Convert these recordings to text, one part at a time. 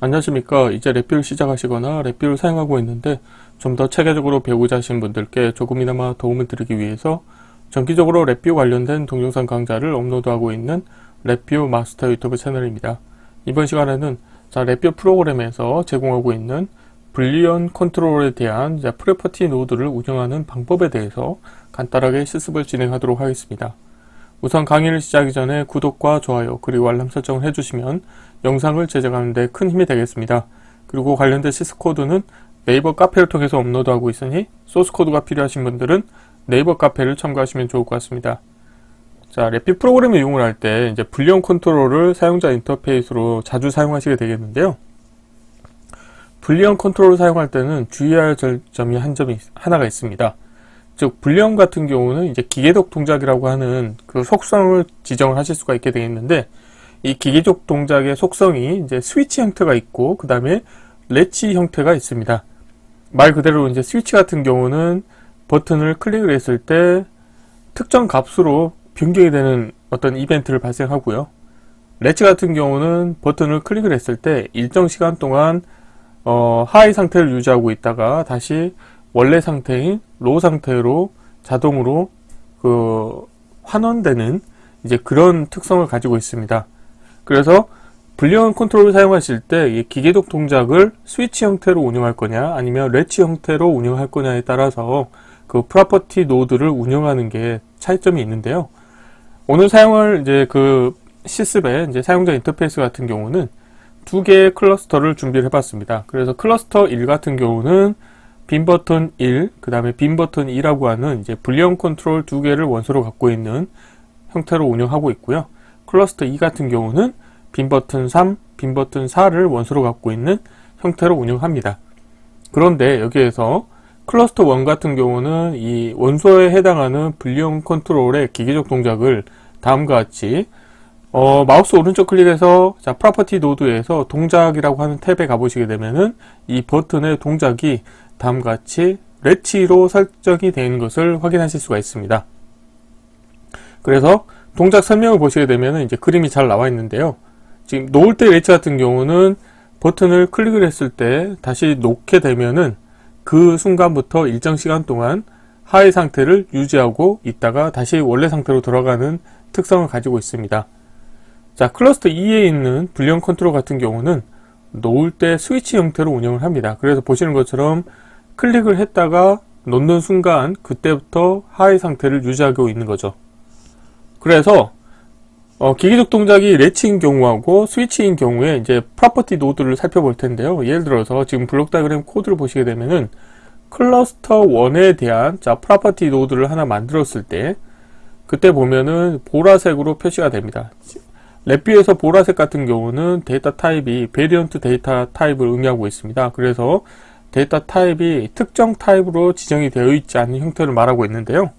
안녕하십니까. 이제 랩뷰를 시작하시거나 랩뷰를 사용하고 있는데 좀 더 체계적으로 배우고자 하시는 분들께 조금이나마 도움을 드리기 위해서 정기적으로 랩뷰 관련된 동영상 강좌를 업로드하고 있는 랩뷰 마스터 유튜브 채널입니다. 이번 시간에는 랩뷰 프로그램에서 제공하고 있는 불리언 컨트롤에 대한 프로퍼티 노드를 운영하는 방법에 대해서 간단하게 실습을 진행하도록 하겠습니다. 우선 강의를 시작하기 전에 구독과 좋아요 그리고 알람 설정을 해주시면 영상을 제작하는 데 큰 힘이 되겠습니다. 그리고 관련된 시스코드는 네이버 카페를 통해서 업로드하고 있으니 소스코드가 필요하신 분들은 네이버 카페를 참고하시면 좋을 것 같습니다. 랩뷰 프로그램을 이용을 할 때 이제 불리언 컨트롤을 사용자 인터페이스로 자주 사용하시게 되겠는데요. 불리언 컨트롤을 사용할 때는 주의해야 할 점이 하나가 있습니다. 즉 불리언 같은 경우는 이제 기계적 동작이라고 하는 그 속성을 지정을 하실 수가 있게 되겠는데, 이 기계적 동작의 속성이 이제 스위치 형태가 있고 그 다음에 레치 형태가 있습니다. 말 그대로 이제 스위치 같은 경우는 버튼을 클릭을 했을 때 특정 값으로 변경이 되는 어떤 이벤트를 발생하고요. 레치 같은 경우는 버튼을 클릭을 했을 때 일정 시간 동안 하이 상태를 유지하고 있다가 다시 원래 상태인 로우 상태로 자동으로 환원되는 이제 그런 특성을 가지고 있습니다. 그래서 불리언 컨트롤을 사용하실 때 이 기계적 동작을 스위치 형태로 운영할 거냐 아니면 레치 형태로 운영할 거냐에 따라서 그 프로퍼티 노드를 운영하는 게 차이점이 있는데요. 오늘 사용할 이제 그 실습의 이제 사용자 인터페이스 같은 경우는 두 개의 클러스터를 준비를 해봤습니다. 그래서 클러스터 1 같은 경우는 빈 버튼 1, 그 다음에 빈 버튼 2라고 하는 이제 불리언 컨트롤 두 개를 원소로 갖고 있는 형태로 운영하고 있고요. 클러스터 2 같은 경우는 빈 버튼 3, 빈 버튼 4를 원소로 갖고 있는 형태로 운영합니다. 그런데 여기에서 클러스터 1 같은 경우는 이 원소에 해당하는 불리언 컨트롤의 기계적 동작을 다음과 같이 마우스 오른쪽 클릭해서 프로퍼티 노드에서 동작이라고 하는 탭에 가보시게 되면은 이 버튼의 동작이 다음과 같이 레치로 설정이 되어 있는 것을 확인하실 수가 있습니다. 그래서 동작 설명을 보시게 되면 이제 그림이 잘 나와 있는데요. 지금 놓을 때 레치 같은 경우는 버튼을 클릭을 했을 때 다시 놓게 되면은 그 순간부터 일정 시간 동안 하이 상태를 유지하고 있다가 다시 원래 상태로 돌아가는 특성을 가지고 있습니다. 클러스터 2에 있는 불리언 컨트롤 같은 경우는 놓을 때 스위치 형태로 운영을 합니다. 그래서 보시는 것처럼 클릭을 했다가 놓는 순간 그때부터 하이 상태를 유지하고 있는 거죠. 그래서 기계적 동작이 레치인 경우하고 스위치인 경우에 이제 프로퍼티 노드를 살펴볼 텐데요. 예를 들어서 지금 블록 다이어그램 코드를 보시게 되면은 클러스터 1에 대한 프로퍼티 노드를 하나 만들었을 때 그때 보면은 보라색으로 표시가 됩니다. 랩뷰에서 보라색 같은 경우는 데이터 타입이 베리언트 데이터 타입을 의미하고 있습니다. 그래서 데이터 타입이 특정 타입으로 지정이 되어 있지 않은 형태를 말하고 있는데요.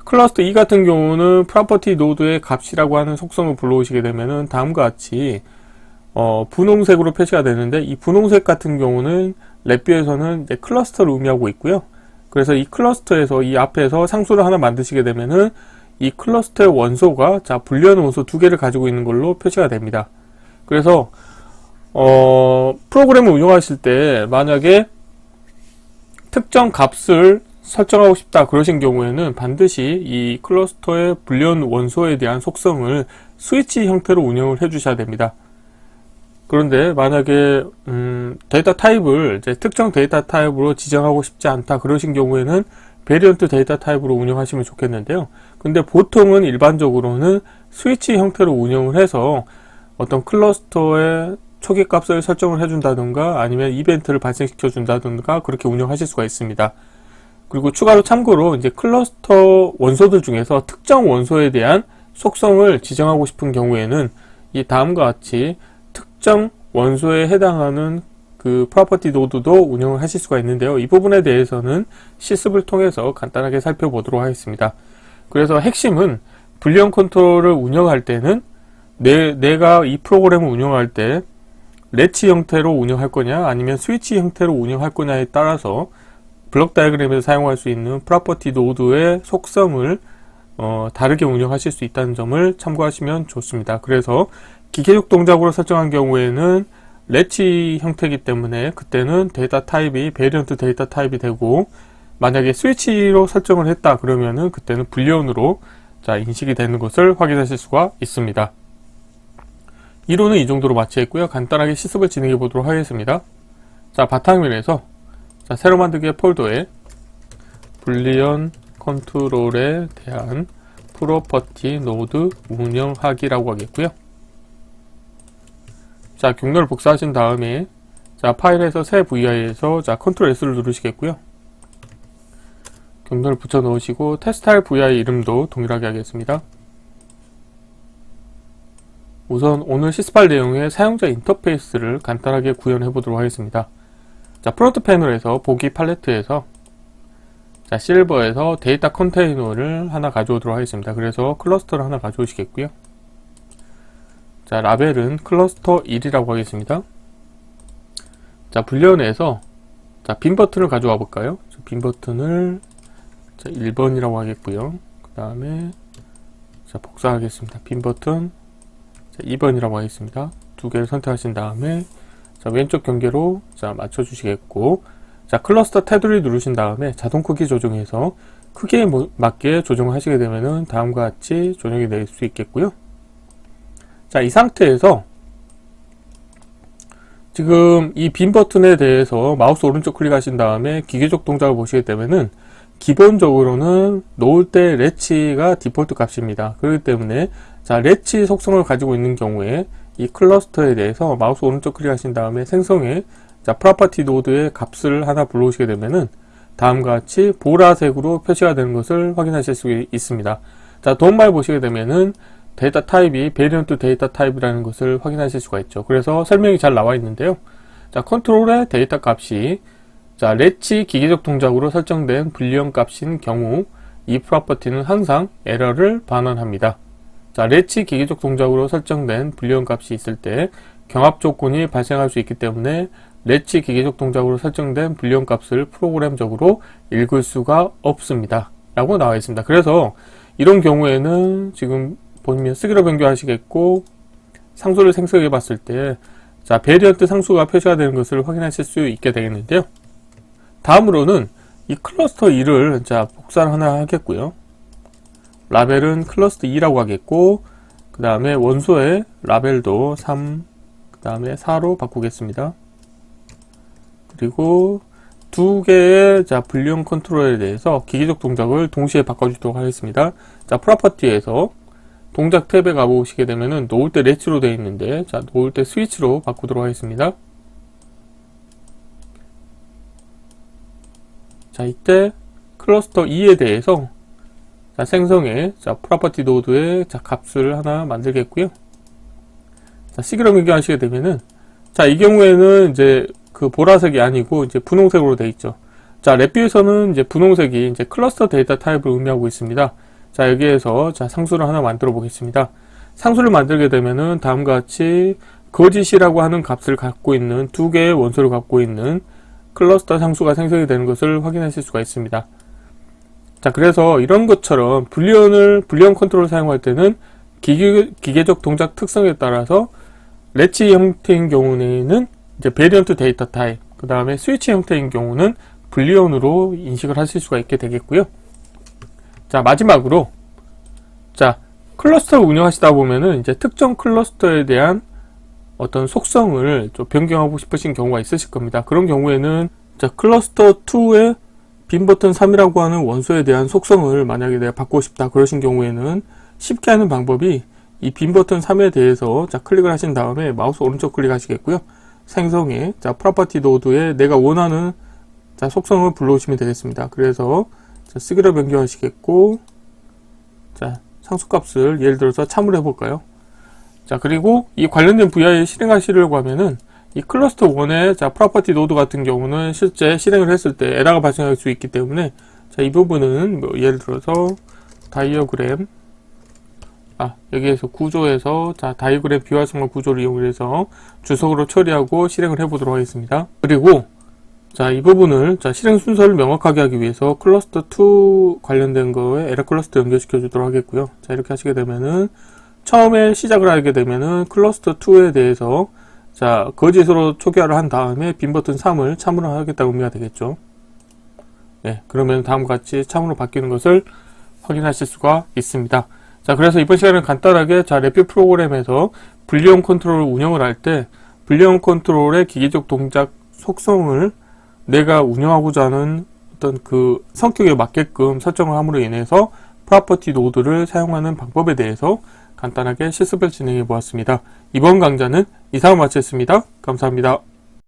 클러스터 2 같은 경우는 프로퍼티 노드의 값이라고 하는 속성을 불러오시게 되면은 다음과 같이 분홍색으로 표시가 되는데, 이 분홍색 같은 경우는 랩뷰에서는 이제 클러스터를 의미하고 있고요. 그래서 이 클러스터에서 이 앞에서 상수를 하나 만드시게 되면은 이 클러스터의 원소가 불리언 원소 두 개를 가지고 있는 걸로 표시가 됩니다. 그래서 프로그램을 운영하실 때 만약에 특정 값을 설정하고 싶다 그러신 경우에는 반드시 이 클러스터의 불리언 원소에 대한 속성을 스위치 형태로 운영을 해 주셔야 됩니다. 그런데 만약에 데이터 타입을 이제 특정 데이터 타입으로 지정하고 싶지 않다 그러신 경우에는 베리언트 데이터 타입으로 운영하시면 좋겠는데요. 근데 보통은 일반적으로는 스위치 형태로 운영을 해서 어떤 클러스터의 초기 값을 설정을 해준다든가 아니면 이벤트를 발생시켜 준다든가 그렇게 운영하실 수가 있습니다. 그리고 추가로 참고로 이제 클러스터 원소들 중에서 특정 원소에 대한 속성을 지정하고 싶은 경우에는 이 다음과 같이 특정 원소에 해당하는 그 프로퍼티 노드도 운영을 하실 수가 있는데요. 이 부분에 대해서는 실습을 통해서 간단하게 살펴보도록 하겠습니다. 그래서 핵심은 불리언 컨트롤을 운영할 때는 내가 이 프로그램을 운영할 때 레치 형태로 운영할 거냐 아니면 스위치 형태로 운영할 거냐에 따라서 블록 다이어그램에서 사용할 수 있는 프로퍼티 노드의 속성을 다르게 운영하실 수 있다는 점을 참고하시면 좋습니다. 그래서 기계적 동작으로 설정한 경우에는 레치 형태이기 때문에 그때는 데이터 타입이 베리언트 데이터 타입이 되고, 만약에 스위치로 설정을 했다 그러면은 그때는 불리언으로 자 인식이 되는 것을 확인하실 수가 있습니다. 이론은 이 정도로 마치겠고요. 간단하게 실습을 진행해 보도록 하겠습니다. 자, 바탕면에서 자, 새로 만들기의 폴더에 불리언 컨트롤에 대한 프로퍼티 노드 운영하기라고 하겠고요. 자, 경로를 복사하신 다음에 자, 파일에서 새 VI에서 자, 컨트롤 S를 누르시겠고요. 경로를 붙여 넣으시고 테스트할 VI 이름도 동일하게 하겠습니다. 우선 오늘 실습할 내용의 사용자 인터페이스를 간단하게 구현해 보도록 하겠습니다. 자, 프론트 패널에서 보기 팔레트에서 자, 실버에서 데이터 컨테이너를 하나 가져오도록 하겠습니다. 그래서 클러스터를 하나 가져오시겠고요. 자, 라벨은 클러스터 1이라고 하겠습니다. 자, 불리언에서 자, 빈 버튼을 가져와 볼까요? 빈 버튼을 자, 1번이라고 하겠고요. 그 다음에 자, 복사하겠습니다. 빈 버튼 자, 2번이라고 하겠습니다. 두 개를 선택하신 다음에 자, 왼쪽 경계로 자, 맞춰 주시겠고, 자, 클러스터 테두리 누르신 다음에 자동 크기 조정해서 크기에 맞게 조정을 하시게 되면은 다음과 같이 조정이 될 수 있겠고요. 자, 이 상태에서 지금 이 빈 버튼에 대해서 마우스 오른쪽 클릭하신 다음에 기계적 동작을 보시게 되면은 기본적으로는 놓을 때 레치가 디폴트 값입니다. 그렇기 때문에 자, 레치 속성을 가지고 있는 경우에 이 클러스터에 대해서 마우스 오른쪽 클릭하신 다음에 생성에 자, 프로퍼티 노드의 값을 하나 불러오시게 되면은 다음과 같이 보라색으로 표시가 되는 것을 확인하실 수 있습니다. 자, 도움말 보시게 되면은 데이터 타입이 베리언트 데이터 타입이라는 것을 확인하실 수가 있죠. 그래서 설명이 잘 나와 있는데요. 자, 컨트롤의 데이터 값이 자, 레치 기계적 동작으로 설정된 불리언 값인 경우 이 프로퍼티는 항상 에러를 반환합니다. 자, 레치 기계적 동작으로 설정된 불리언 값이 있을 때 경합 조건이 발생할 수 있기 때문에 레치 기계적 동작으로 설정된 불리언 값을 프로그램적으로 읽을 수가 없습니다. 라고 나와 있습니다. 그래서 이런 경우에는 지금 보면 쓰기로 변경하시겠고, 상수를 생성해 봤을 때 자, 베리언트 상수가 표시가 되는 것을 확인하실 수 있게 되겠는데요. 다음으로는 이 클러스터 2를 자, 복사를 하나 하겠고요. 라벨은 클러스터 2라고 하겠고, 그 다음에 원소의 라벨도 3, 그 다음에 4로 바꾸겠습니다. 그리고 두 개의 자, 불리언 컨트롤에 대해서 기계적 동작을 동시에 바꿔주도록 하겠습니다. 자, 프로퍼티에서 동작 탭에 가보시게 되면은 놓을 때 레치로 되어 있는데, 자, 놓을 때 스위치로 바꾸도록 하겠습니다. 자, 이때 클러스터 2에 대해서 자, 생성에 자, 프로퍼티 노드의 자, 값을 하나 만들겠고요. 자, 시기로 변경하시게 되면은 자, 이 경우에는 이제 그 보라색이 아니고 이제 분홍색으로 되어 있죠. 자, 랩뷰에서는 이제 분홍색이 이제 클러스터 데이터 타입을 의미하고 있습니다. 자, 여기에서 자, 상수를 하나 만들어 보겠습니다. 상수를 만들게 되면은 다음과 같이 거짓이라고 하는 값을 갖고 있는 두 개의 원소를 갖고 있는 클러스터 상수가 생성이 되는 것을 확인하실 수가 있습니다. 자, 그래서 이런 것처럼 불리언 컨트롤을 사용할 때는 기계적 동작 특성에 따라서 레치 형태인 경우에는 이제 베리언트 데이터 타입, 그 다음에 스위치 형태인 경우는 불리언으로 인식을 하실 수가 있게 되겠고요. 자, 마지막으로 자, 클러스터를 운영하시다 보면은 이제 특정 클러스터에 대한 어떤 속성을 좀 변경하고 싶으신 경우가 있으실 겁니다. 그런 경우에는 자, 클러스터 2의 빈 버튼 3이라고 하는 원소에 대한 속성을 만약에 내가 바꾸고 싶다 그러신 경우에는 쉽게 하는 방법이 이 빈 버튼 3에 대해서 자, 클릭을 하신 다음에 마우스 오른쪽 클릭하시겠고요. 생성에 자, 프로퍼티 노드에 내가 원하는 자, 속성을 불러오시면 되겠습니다. 그래서 자, 쓰기로 변경하시겠고, 자, 상수값을 예를 들어서 참으로 해볼까요? 자, 그리고 이 관련된 VI 실행하시려고 하면은 이 클러스터 1의 자, 프로퍼티 노드 같은 경우는 실제 실행을 했을 때 에러가 발생할 수 있기 때문에 자, 이 부분은 뭐 예를 들어서 다이어그램 여기에서 구조에서 자, 다이어그램 비활성화 구조를 이용해서 주석으로 처리하고 실행을 해보도록 하겠습니다. 그리고 자, 이 부분을 자, 실행 순서를 명확하게 하기 위해서 클러스터 2 관련된 거에 에러 클러스터 연결시켜 주도록 하겠고요. 자, 이렇게 하시게 되면은 처음에 시작을 하게 되면은 클러스터 2에 대해서 자, 거짓으로 초기화를 한 다음에 빈 버튼 3을 참으로 하겠다고 의미가 되겠죠. 네, 그러면 다음과 같이 참으로 바뀌는 것을 확인하실 수가 있습니다. 자, 그래서 이번 시간은 간단하게 랩뷰 프로그램에서 불리언 컨트롤 운영을 할 때 불리언 컨트롤의 기계적 동작 속성을 내가 운영하고자 하는 어떤 그 성격에 맞게끔 설정을 함으로 인해서 프로퍼티 노드를 사용하는 방법에 대해서 간단하게 실습을 진행해 보았습니다. 이번 강좌는 이상으로 마치겠습니다. 감사합니다.